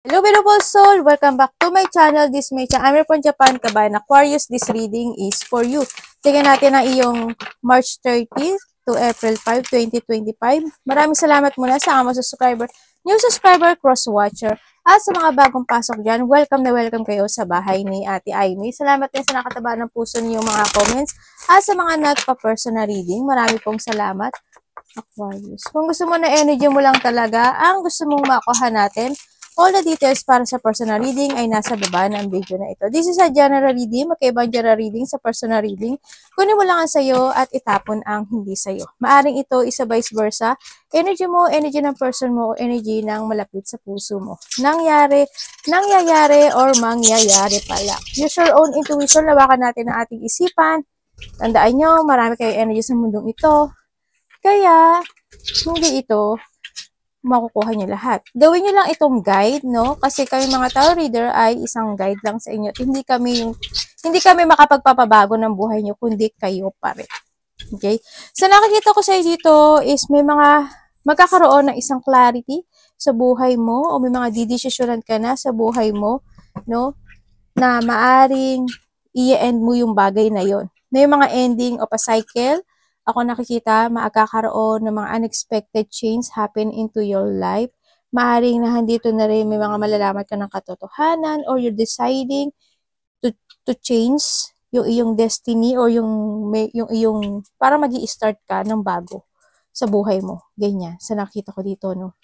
Hello beautiful soul! Welcome back to my channel. This is my channel. I'm from Japan, Kabayan Aquarius. This reading is for you. Tingnan natin ang iyong March 30 to April 5, 2025. Maraming salamat muna sa mga subscriber, new subscriber, cross-watcher. At sa mga bagong pasok dyan, welcome na welcome kayo sa bahay ni Ate Aimee. Salamat din sa nakataba ng puso niyong mga comments. At sa mga nagpa-personal reading, marami pong salamat. Aquarius. Kung gusto mo na energy mo lang talaga, ang gusto mong makuha natin, all the details para sa personal reading ay nasa baba ng video na ito. This is a general reading, magkaibang general reading sa personal reading. Kunin mo lang ang sayo at itapon ang hindi sayo. Maaring ito isa vice versa. Energy mo, energy ng person mo, energy ng malapit sa puso mo. Nangyayari, or mangyayari pala. Use your own intuition, lawakan natin ang ating isipan. Tandaan nyo, marami kayong energy sa mundong ito. Kaya, hindi ito makukuha nyo lahat. Gawin nyo lang itong guide, no? Kasi kami mga tarot reader ay isang guide lang sa inyo. Hindi kami makapagpapabago ng buhay nyo, kundi kayo pa rin. Okay? So, nakikita ko sa dito is may mga magkakaroon ng isang clarity sa buhay mo o may mga didesisyonan ka na sa buhay mo, no? Na maaring i-end mo yung bagay na yon. May mga ending of a cycle. Ako nakikita, makakaroon ng mga unexpected change happen into your life. Maaring na handito na rin may mga malalaman ka ng katotohanan or you're deciding to change yung iyong destiny or yung iyong para magi-start ka ng bago sa buhay mo. Ganyan. Sa nakita ko dito, no?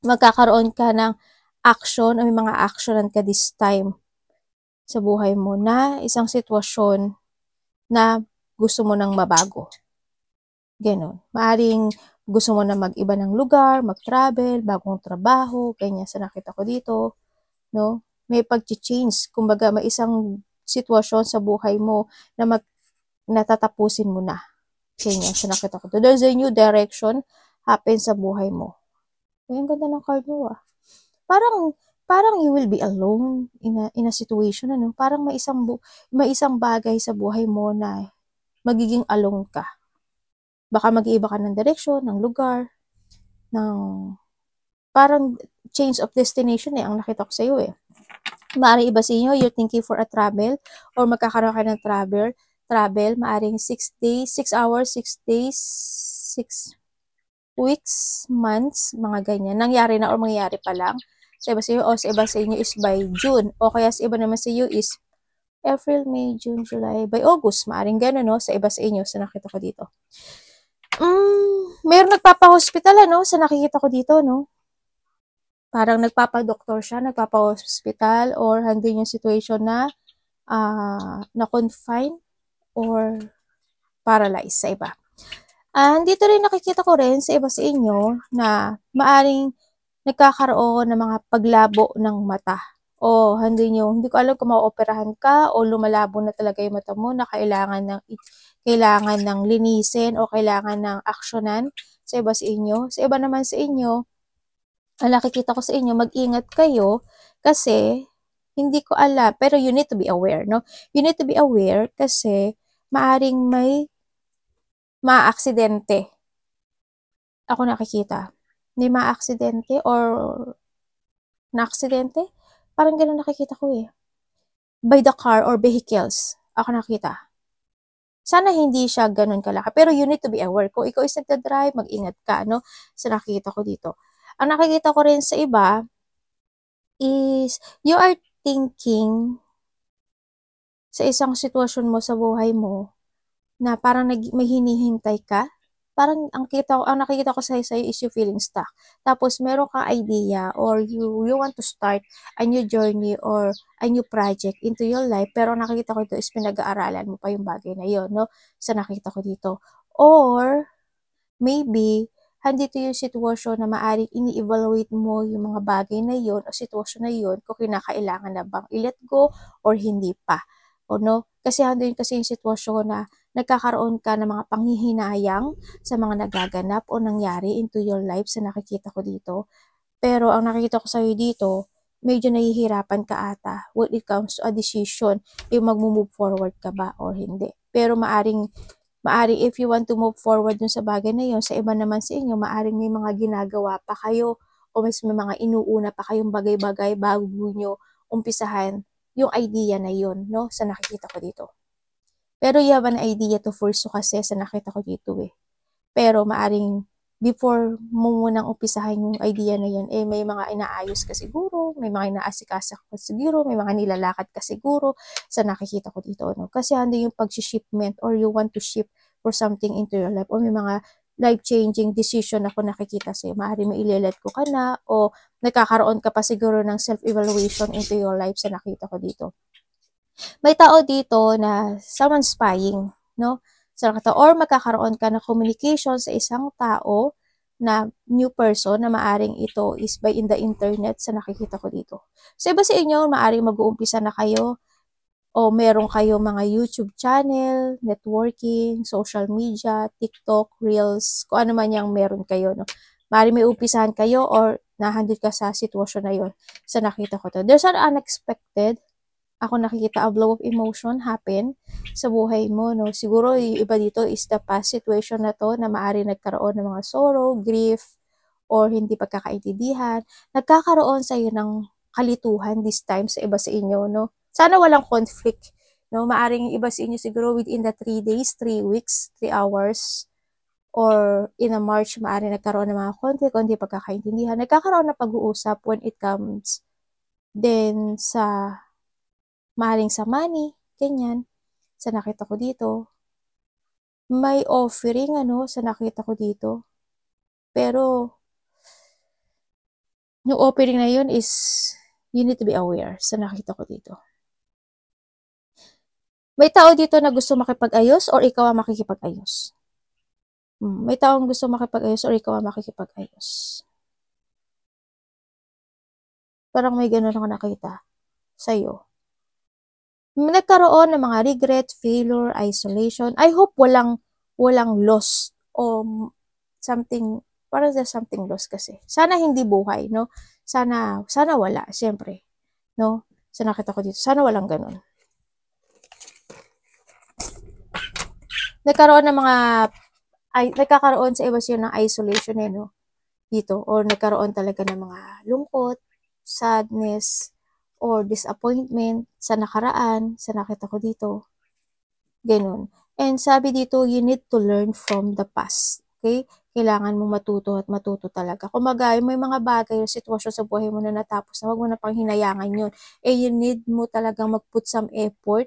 Magkakaroon ka ng action o may mga actionan ka this time sa buhay mo na isang sitwasyon na gusto mo nang mabago. Ganon. Maaring gusto mo na mag-iba ng lugar, mag-travel, bagong trabaho, ganyan sa nakita ko dito, no? May pag-change, kumbaga may isang sitwasyon sa buhay mo na natatapusin mo na. Ganyan sa nakita ko. There's a new direction happen sa buhay mo. Ay, ang ganda ng card mo ah. Parang you will be alone in a situation, ano? Parang may isang bagay sa buhay mo na magiging alone ka. Baka mag-iiba ka ng direksyon, ng lugar, parang change of destination ang nakita ko sa iyo eh. Maaring iba sa inyo, you're thinking for a travel, or magkakaroon ka ng travel, maaring 6 days, 6 hours, 6 days, 6 weeks, months, mga ganyan. Nangyari na or mangyayari pa lang. Sa iba sa inyo, o sa iba sa inyo is by June, o kaya sa iba naman sa inyo is April, May, June, July, by August. Maaring gano'n, no? Sa iba sa inyo, sa nakita ko dito. Meron nagpapa-hospital, ano, sa nakikita ko dito, no? Parang nagpapa-doktor siya, nagpapa-hospital, or handin yung situation na na-confine or paralyzed sa iba. Dito rin nakikita ko rin sa iba sa inyo na maaring nagkakaroon ng mga paglabo ng mata. O hindi ko alam kung maoperahan ka o lumalabo na talaga yung mata mo na kailangan ng linisin o kailangan ng aksyonan sa iba sa inyo. Sa iba naman sa inyo, ang nakikita ko sa inyo, mag-ingat kayo kasi hindi ko alam, pero you need to be aware, no? You need to be aware kasi maaring may maaksidente. Ako nakikita. May maaksidente or na-aksidente? Parang gano'n nakikita ko eh. By the car or vehicles. Ako nakita. Sana hindi siya gano'n kalaki. Pero you need to be aware. Kung ikaw is nagdadrive, mag-ingat ka, no? Sa nakikita ko dito. Ang nakikita ko rin sa iba is you are thinking sa isang sitwasyon mo sa buhay mo na parang may hinihintay ka. Parang ang nakikita ko sa iyo is you feeling stuck. Tapos meron kang idea or you want to start a new journey or a new project into your life, pero nakikita ko ito is pinag-aaralan mo pa yung bagay na yon, no? Sa nakita ko dito. Or maybe handito yung sitwasyon na maaring ini-evaluate mo yung mga bagay na yon o sitwasyon na yon kung kinakailangan na bang i-let go or hindi pa. O no? Kasi handito kasi yung sitwasyon na nagkakaroon ka ng mga panghihinayang sa mga nagaganap o nangyari into your life sa nakikita ko dito. Pero ang nakikita ko sa iyo dito, medyo nahihirapan ka ata when it comes to a decision, yung mag-move forward ka ba or hindi. Pero maaring if you want to move forward dun sa bagay na yun, sa iba naman sa inyo, maaring may mga ginagawa pa kayo o o may mga inuuna pa kayong bagay-bagay bago nyo umpisahan yung idea na yun, no? Sa nakikita ko dito. Pero you have an idea to pursue kasi sa nakita ko dito eh. Pero maaring before mo munang umpisahan yung idea na yun, eh may mga inaayos ka siguro, may mga inaasikasa ka siguro, may mga nilalakad ka siguro sa nakikita ko dito, no? Kasi hando yung pag-shipment or you want to ship for something into your life o may mga life-changing decision ako nakikita sa'yo. Maaaring mailelet ko ka na o nagkakaroon ka pa siguro ng self-evaluation into your life sa nakita ko dito. May tao dito na someone spying, no? Or magkakaroon ka ng communication sa isang tao na new person na maaring ito is by in the internet sa nakikita ko dito. So iba sa inyo, maaring mag-uumpisa na kayo o meron kayo mga YouTube channel, networking, social media, TikTok, Reels, kung ano man yung meron kayo, no? Maaring may umpisahan kayo or nahandid ka sa sitwasyon na yun sa nakita ko to. There's an unexpected ako nakikita a blow of emotion happen sa buhay mo, no? Siguro yung iba dito is the past situation na to na maaari nagkaroon ng mga sorrow, grief, or hindi pagkakaintindihan. Nagkakaroon sa iyo ng kalituhan this time sa iba sa inyo, no? Sana walang conflict, no? Maaring iba sa inyo siguro within the 3 days, 3 weeks, 3 hours, or in a March, maaari nagkaroon ng mga conflict, hindi pagkakaintindihan. Nagkakaroon ng pag-uusap when it comes then sa maaaring sa money, ganyan, sa nakita ko dito. May offering, ano, sa nakita ko dito. Pero, yung offering na yun is, you need to be aware sa nakita ko dito. May tao dito na gusto makipag-ayos or ikaw ang makikipag-ayos? May taong gusto makipag-ayos or ikaw ang makikipag-ayos? Parang may ganun ako nakita sa'yo. Nagkaroon ng mga regret, failure, isolation. I hope walang loss o something, parang there's something loss kasi. Sana hindi buhay, no? Sana wala, siyempre. No? So nakita ko dito, sana walang ganun. Nagkakaroon sa iba siya ng isolation eh, no? Dito. Or nagkaroon talaga ng mga lungkot, sadness, or disappointment sa nakaraan, sa nakita ko dito. Ganun. And sabi dito, you need to learn from the past. Okay? Kailangan mong matuto talaga. Kumbaga, may mga bagay o sitwasyon sa buhay mo na natapos na wag mo na pang hinayangan yun. Eh, you need mo talagang mag-put some effort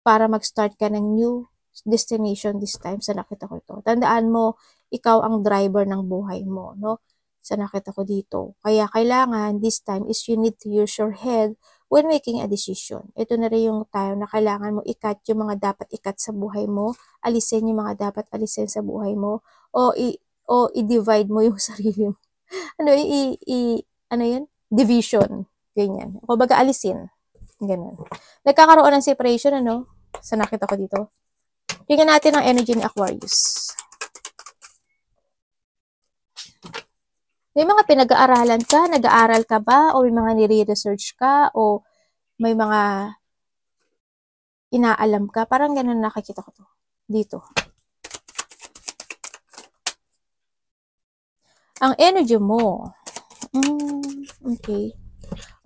para mag-start ka ng new destination this time sa nakita ko ito. Tandaan mo, ikaw ang driver ng buhay mo, no? Sa nakita ko dito. Kaya kailangan this time is you need to use your head when making a decision. Ito na rin yung time na kailangan mo ikat yung mga dapat ikat sa buhay mo, alisin yung mga dapat alisin sa buhay mo, o i-divide mo yung sarili mo. Ano yun? Division. Ganyan. O baga alisin. Ganun. Nagkakaroon ng separation, ano? Sa nakita ko dito. Tingnan natin ang energy ni Aquarius. May mga pinag-aaralan ka, nag-aaral ka ba, o may mga nire-research ka, o may mga inaalam ka. Parang ganun nakikita ko to. Dito. Ang energy mo. Okay.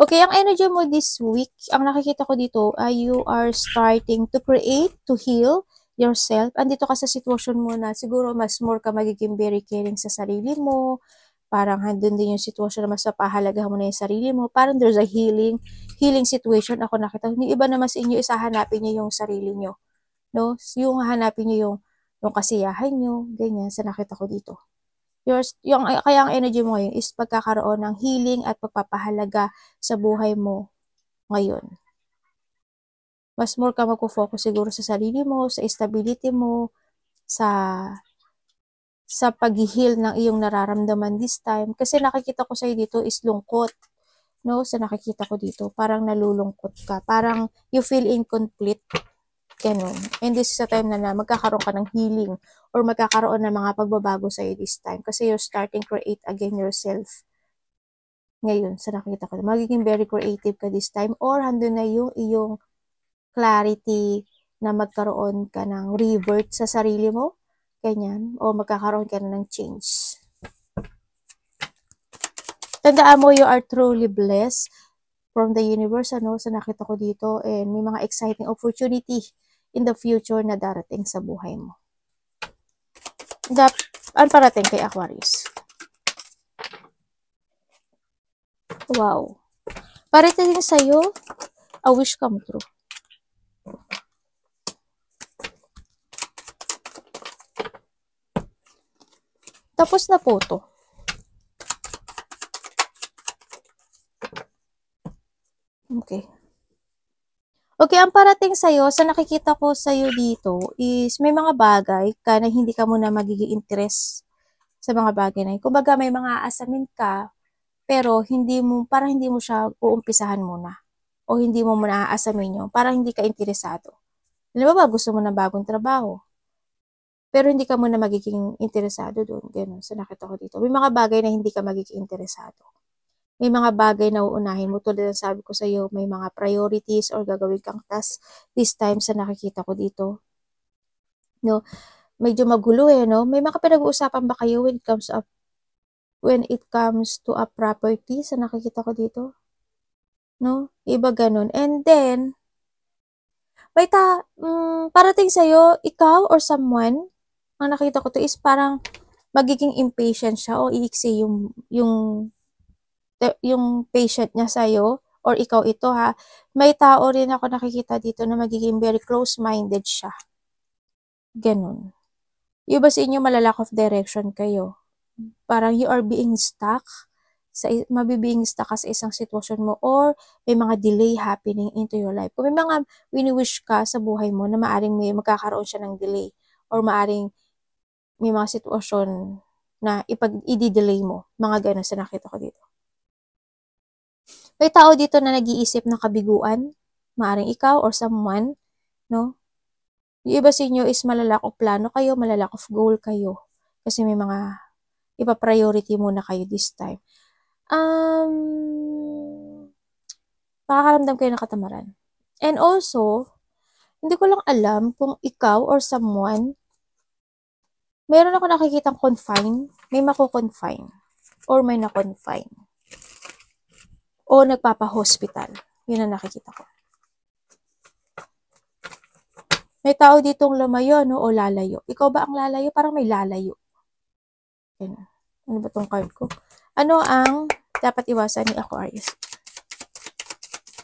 Okay, ang energy mo this week, ang nakikita ko dito, you are starting to create, to heal yourself. Andito ka sa sitwasyon mo na siguro mas more ka magiging very caring sa sarili mo. Parang handun din yung sitwasyon na mas mapahalagahan mo na yung sarili mo. Parang there's a healing situation ako nakita. Yung iba naman sa inyo, hanapin nyo yung sarili nyo. No? Yung hanapin nyo yung kasiyahan nyo. Ganyan, sa nakita ko dito. Kaya ang energy mo ngayon is pagkakaroon ng healing at pagpapahalaga sa buhay mo ngayon. Mas more ka magpo-focus siguro sa sarili mo, sa stability mo, sa pag-heal ng iyong nararamdaman this time. Kasi nakikita ko sa'yo dito is lungkot. No? Sa nakikita ko dito, parang nalulungkot ka. Parang you feel incomplete. Ganun. And this is a time na magkakaroon ka ng healing or magkakaroon ng mga pagbabago sa'yo this time. Kasi you're starting to create again yourself. Ngayon, sa nakikita ko, magiging very creative ka this time or handun na yung iyong clarity na magkaroon ka ng revert sa sarili mo. Ganyan. O magkakaroon ka na ng change. Tandaan mo, you are truly blessed from the universe, ano, sa nakita ko dito, and may mga exciting opportunity in the future na darating sa buhay mo. Ang parating kay Aquarius. Wow. Parating sa'yo, a wish come true. Tapos na po to. Okay. Okay, ang parating sa'yo, sa nakikita ko sa'yo dito, is may mga bagay ka na hindi ka muna magiging interest sa mga bagay na yun. Kumbaga, may mga aasamin ka, pero parang hindi mo siya uumpisahan muna. O hindi mo muna aasamin yun. Parang hindi ka interesado. Alam mo ba, gusto mo ng bagong trabaho. Pero hindi ka muna magiging interesado doon. Ganun, sa nakita ko dito. May mga bagay na hindi ka magiging interesado. May mga bagay na uunahin mo. Tulad ng sabi ko sa iyo, may mga priorities or gagawin kang task this time sa nakikita ko dito. No? Medyo magulo no? May mga pinag-uusapan ba kayo when it comes to a property sa nakikita ko dito? No? Iba ganun. And then, parating sa'yo, ikaw or someone, ang nakita ko to is parang magiging impatient siya o iiksi yung patient niya sa'yo, or ikaw ito ha, may tao rin ako nakikita dito na magiging very close-minded siya. Ganun. Yung ba sa inyo malalack of direction kayo? Parang you are being stuck, mabibing stuck ka sa isang sitwasyon mo, or may mga delay happening into your life. Kung may mga wini-wish ka sa buhay mo na maaring may magkakaroon siya ng delay, or maaring may mga sitwasyon na i-delay mo, mga ganun sa nakita ko dito. May tao dito na nag-iisip ng kabiguan, maaring ikaw or someone, no? Yung iba sa inyo is malalack of plano kayo, malalack of goal kayo. Kasi may mga ipa-priority muna kayo this time. Nakakaramdam kayo ng katamaran. And also, hindi ko lang alam kung ikaw or someone, meron ako nakikitang confine, may mako-confine, or may na-confine. O nagpapa-hospital. Yun ang nakikita ko. May tao ditong lumayo, no? O lalayo. Ikaw ba ang lalayo? Parang may lalayo. Yan. Ano ba tong card ko? Ano ang dapat iwasan ni Aquarius?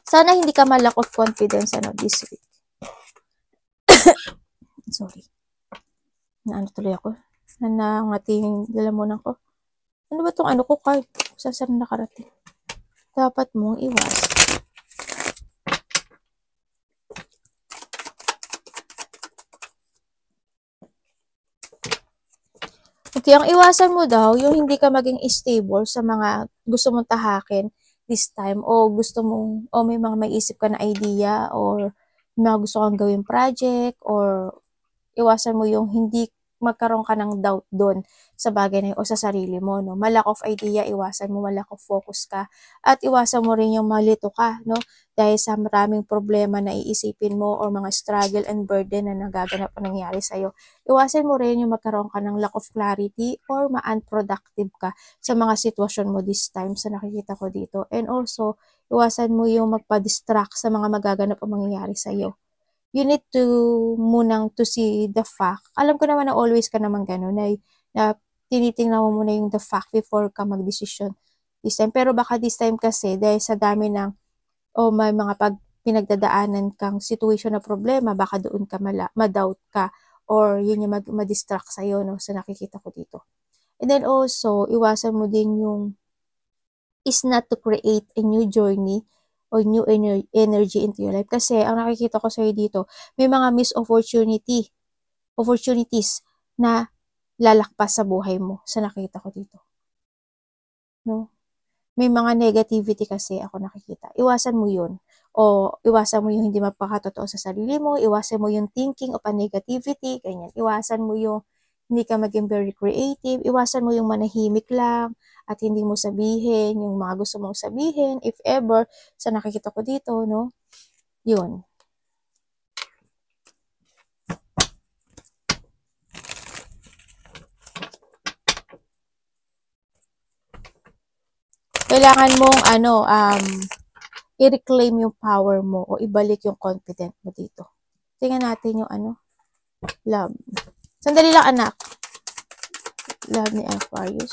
Sana hindi ka ma-lack of confidence this week. Sorry. Naano tuloy ako? Nanangating dalamunan ko. Ano ba tong ko card? Saan nakarating? Dapat mong iwas. Okay, ang iwasan mo daw, yung hindi ka maging stable sa mga gusto mong tahakin this time, o may mga maiisip ka na idea, or may mga gusto kang gawing project, or iwasan mo yung hindi magkaroon ka ng doubt doon sa bagay na yun o sa sarili mo, no? Malack of idea, iwasan mo, malack of focus ka, at iwasan mo rin yung malito ka, no? Dahil sa maraming problema na iisipin mo or mga struggle and burden na nagaganap o nangyari sa'yo. Iwasan mo rin yung magkaroon ka ng lack of clarity or ma-unproductive ka sa mga sitwasyon mo this time sa nakikita ko dito. And also, iwasan mo yung magpa-distract sa mga magaganap o mangyayari sa'yo. You need to see the fact. Alam ko naman na always ka naman gano'n, na tinitingnan mo muna yung the fact before ka mag-decision this time. Pero baka this time kasi, dahil sa dami ng, may mga pinagdadaanan kang situation na problema, baka doon ka ma-doubt ka, or yun yung ma-distract sa'yo, no, sa nakikita ko dito. And then also, iwasan mo din yung is not to create a new journey or new energy into your life. Kasi ang nakikita ko sa'yo dito, may mga missed opportunities na lalakpas sa buhay mo sa nakikita ko dito. No? May mga negativity kasi ako nakikita. Iwasan mo yun. O iwasan mo yung hindi mapakatotoo sa sarili mo. Iwasan mo yung thinking of a negativity. Ganyan. Iwasan mo yung hindi ka maging very creative. Iwasan mo yung manahimik lang at hindi mo sabihin yung mga gusto mong sabihin, if ever, sa nakikita ko dito, no? Yun. kailangan mong i-reclaim yung power mo o ibalik yung confidence mo dito. Tingnan natin yung love. Sandali lang, anak. Love ni Aquarius.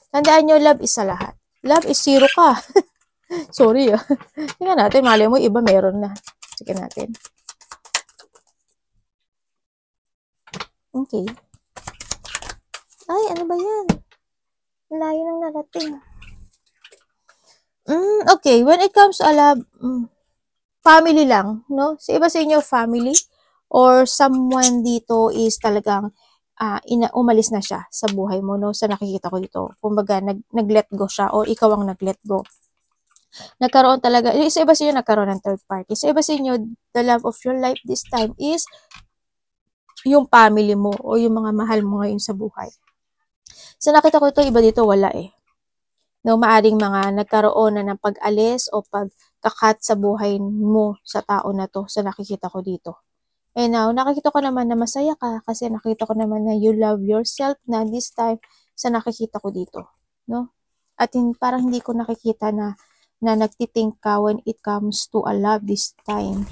Tandaan nyo, love is sa lahat. Love is zero ka. Sorry ah. Tingnan natin, mali mo, iba meron na. Sige natin. Okay. Ay, ano ba yan? Layo nang narating. Okay, when it comes to love, family lang, no? So, iba sa inyo, family, or someone dito is talagang umalis na siya sa buhay mo, no? Sa nakikita ko dito. Kumbaga, nag-let go siya, or ikaw ang nag-let go. Nagkaroon talaga, sa iba sa inyo, nagkaroon ng third party. Sa iba sa inyo, the love of your life this time is yung family mo, o yung mga mahal mo ngayon sa buhay. Sa nakita ko ito, iba dito, wala eh. No, maaring mga nagkaroon na ng pag-alis o pagkakat sa buhay mo sa tao na to sa nakikita ko dito. And now, nakikita ko naman na masaya ka kasi nakita ko naman na you love yourself na this time sa nakikita ko dito. No? At parang hindi ko nakikita na nagtithink ka when it comes to a love this time.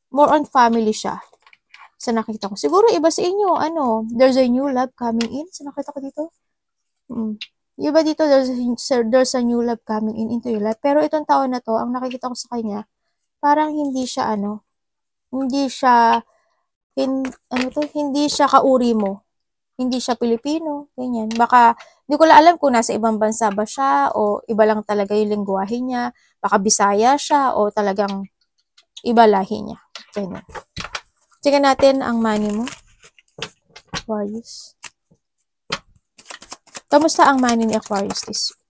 More on family siya sa nakita ko. Siguro iba sa inyo, there's a new love coming in sa nakita ko dito. Iba dito, there's a new love coming in into your life. Pero itong taon na to, ang nakikita ko sa kanya, parang hindi siya hindi siya kauri mo. Hindi siya Pilipino, ganyan. Baka, hindi ko lang alam kung nasa ibang bansa ba siya, o iba lang talaga yung lengguwahe niya, baka Bisaya siya, o talagang iba lahi niya. Ganyan. Tingnan natin ang money mo. Aquarius. Kamusta ang money ni Aquarius this week?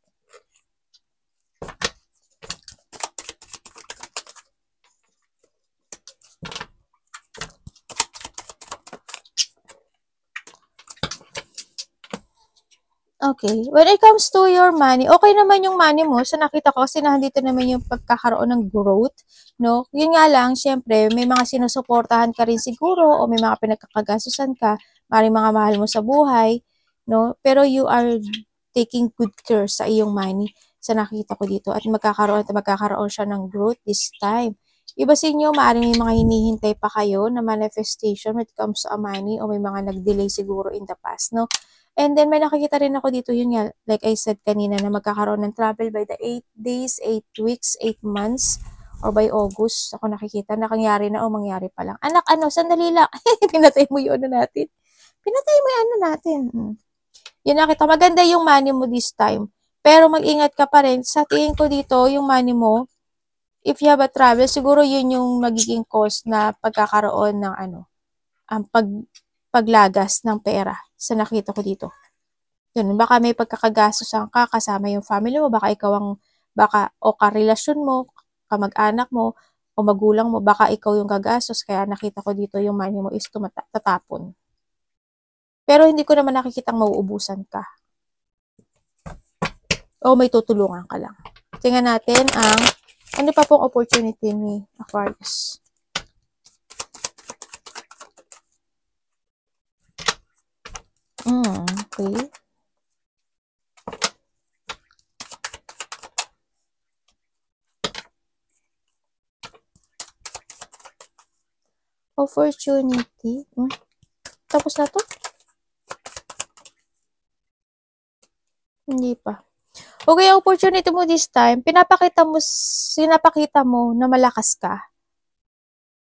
Okay. When it comes to your money, okay naman yung money mo. So, nakita ko kasi nandito naman yung pagkakaroon ng growth, no? Yun nga lang, syempre, may mga sinusuportahan ka rin siguro o may mga pinagkakagasusan ka, maring mga mahal mo sa buhay, no? Pero you are taking good care sa iyong money sa nakita ko dito at magkakaroon siya ng growth this time. Iba sa inyo, maaaring may mga hinihintay pa kayo na manifestation when it comes to money o may mga nag-delay siguro in the past, no? And then, may nakikita rin ako dito, yun nga, like I said kanina, na magkakaroon ng travel by the 8 days, 8 weeks, 8 months, or by August. Ako nakikita, nakangyari na o mangyari pa lang. Anak, sandali lang. Pinatay mo yung natin. Pinatay mo yung natin. Yun nakita, maganda yung money mo this time. Pero mag-ingat ka pa rin. Sa tingin ko dito, yung money mo, if you have a travel, siguro yun yung magiging cause na pagkakaroon ng paglagas ng pera sa nakita ko dito. Yun, baka may pagkakagastusan ka kasama yung family mo, baka ikaw o karelasyon mo, kamag-anak mo, o magulang mo, baka ikaw yung gagastos, kaya nakita ko dito yung money mo is tatapon. Pero hindi ko naman nakikitang mauubusan ka. O may tutulungan ka lang. Tingnan natin ano pa pong opportunity ni Aquarius. Okay. Opportunity. Tapos na to? Hindi pa. Okay, ang opportunity mo this time, sinapakita mo na malakas ka.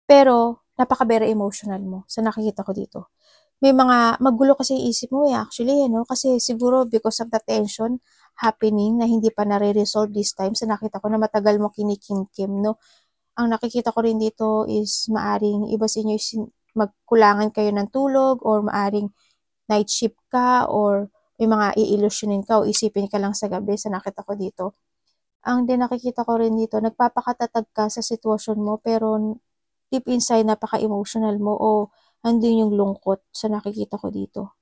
Pero, napaka-very emotional mo sa nakikita ko dito. May mga magulo kasi isip mo actually, kasi siguro because of the tension happening na hindi pa nare-resolve this time, sa nakita ko na matagal mo kinikimkim, no? Ang nakikita ko rin dito is maaring iba sa inyo magkulangan kayo ng tulog, or maaring night shift ka, or may mga i-illusionin ka o isipin ka lang sa gabi sa nakita ko dito. Ang nakikita ko rin dito, nagpapakatatag ka sa sitwasyon mo, pero deep inside napaka-emotional mo o andun yung lungkot sa nakikita ko dito.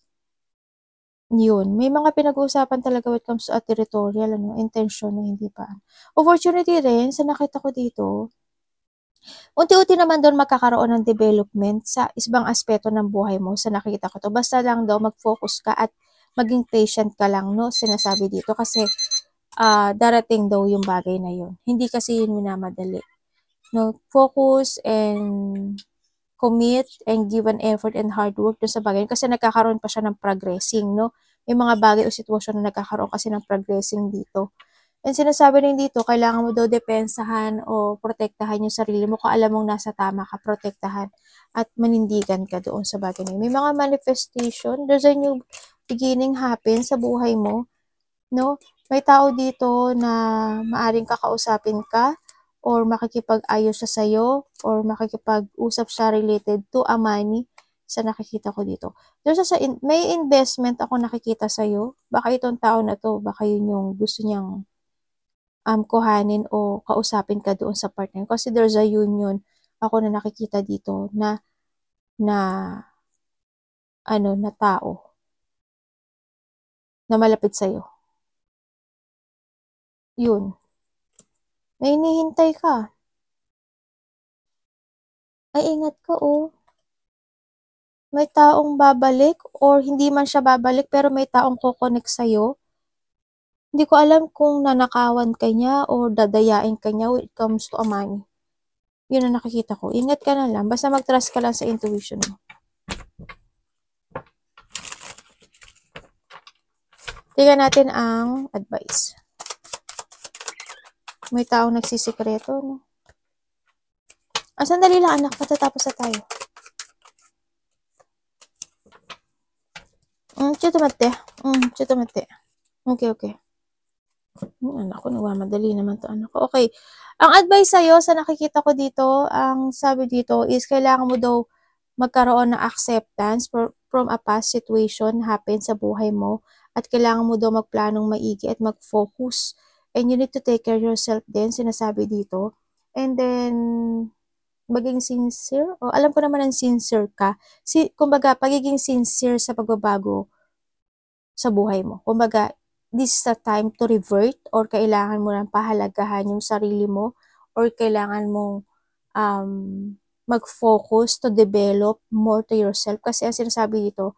Yun. May mga pinag-uusapan talaga when it comes to territorial, intention na hindi pa. Opportunity rin sa nakita ko dito, unti-unti naman doon magkakaroon ng development sa isang aspeto ng buhay mo sa nakikita ko to. Basta lang daw mag-focus ka at maging patient ka lang, no? Sinasabi dito kasi darating daw yung bagay na yun. Hindi kasi yun minamadali. No? Focus and commit and give an effort and hard work doon sa bagay kasi nagkakaroon pa siya ng progressing, no? May mga bagay o sitwasyon na nagkakaroon kasi ng progressing dito. And sinasabi rin dito, kailangan mo daw depensahan o protektahan yung sarili mo kung alam mong nasa tama ka, protektahan at manindigan ka doon sa bagay na yun. May mga manifestation, there's a new beginning happen sa buhay mo, no? May tao dito na maaring kakausapin ka or makikipag-ayos siya sa'yo or makikipag-usap siya related to a money sa nakikita ko dito. May investment ako nakikita sa'yo. Baka itong tao na to, baka yun yung gusto niyang kuhanin o kausapin ka doon sa partner. Kasi there's a union ako na nakikita dito na na tao na malapit sa'yo. Yun. May hinihintay ka. Ay, ingat ka, oh. May taong babalik or hindi man siya babalik pero may taong kokonek sa'yo. Hindi ko alam kung nanakawan ka niya or dadayain ka niya when it comes to a money. Yun ang nakikita ko. Ingat ka na lang. Basta mag-trust ka lang sa intuition mo. Tingnan natin ang advice. May taong nagsisikreto, no? Sandali lang, anak. Matatapos na tayo. Chutumate. Chutumate. Okay. Anak ko, nagmamadali naman to, anak ko. Okay. Ang advice sa'yo, sa nakikita ko dito, ang sabi dito is, kailangan mo daw magkaroon ng acceptance from a past situation happen sa buhay mo at kailangan mo daw magplanong maigi at mag-focus. And you need to take care of yourself din, sinasabi dito. And then, maging sincere. Alam ko naman ang sincere ka. Kumbaga, pagiging sincere sa pagbabago sa buhay mo. Kumbaga, this is the time to revert or kailangan mo nang pahalagahan yung sarili mo or kailangan mong mag-focus to develop more to yourself. Kasi ang sinasabi dito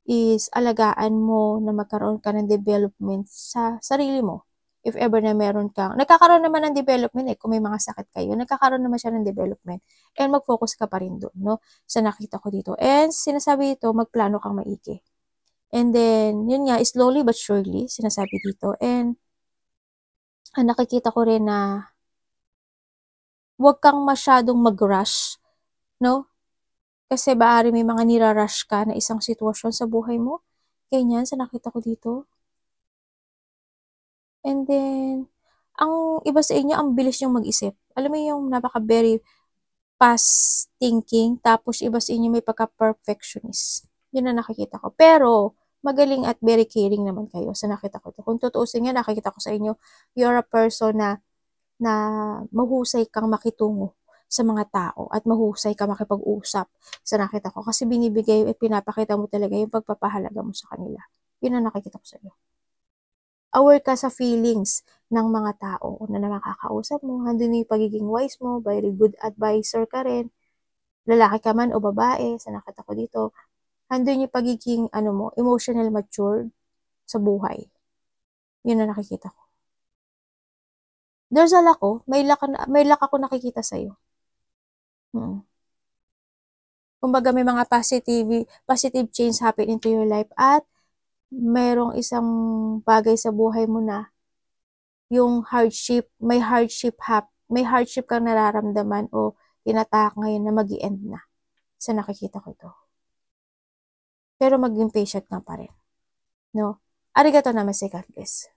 is alagaan mo na magkaroon ka ng development sa sarili mo. If ever na meron kang, nagkakaroon naman ng development kung may mga sakit kayo, nagkakaroon naman siya ng development. And mag-focus ka pa rin doon, no? Sa nakita ko dito. And sinasabi dito, magplano kang maigi. And then, yun nga, slowly but surely, sinasabi dito. And, nakikita ko rin na huwag kang masyadong mag-rush, no? Kasi baari may mga nirarush ka na isang sitwasyon sa buhay mo. Ganyan, sa nakita ko dito. And then, ang iba sa inyo, ang bilis niyong mag-isip. Alam mo yung very fast thinking, tapos iba sa inyo may pagka-perfectionist. Yun ang nakikita ko. Pero, magaling at very caring naman kayo sa nakita ko. Kung tutuusin nga, nakikita ko sa inyo, you're a person na mahusay kang makitungo sa mga tao at mahusay ka makipag-usap sa nakita ko. Kasi binibigay at pinapakita mo talaga yung pagpapahalaga mo sa kanila. Yun ang nakikita ko sa inyo. Aware ka sa feelings ng mga tao na nakakausap mo. Handun yung pagiging wise mo, very good advisor ka rin. Lalaki ka man o babae, sa nakita ko dito. Handun yung pagiging emotional mature sa buhay. Yun ang nakikita ko. There's a lack may lack ako nakikita sa'yo. Kumbaga may mga positive change happen into your life at mayroong isang bagay sa buhay mo na yung may hardship kang nararamdaman o tinatahak ngayon na mag-i-end na. Sa nakikita ko ito. Pero maging patient ka pa rin. No? Arigato namaste, God bless.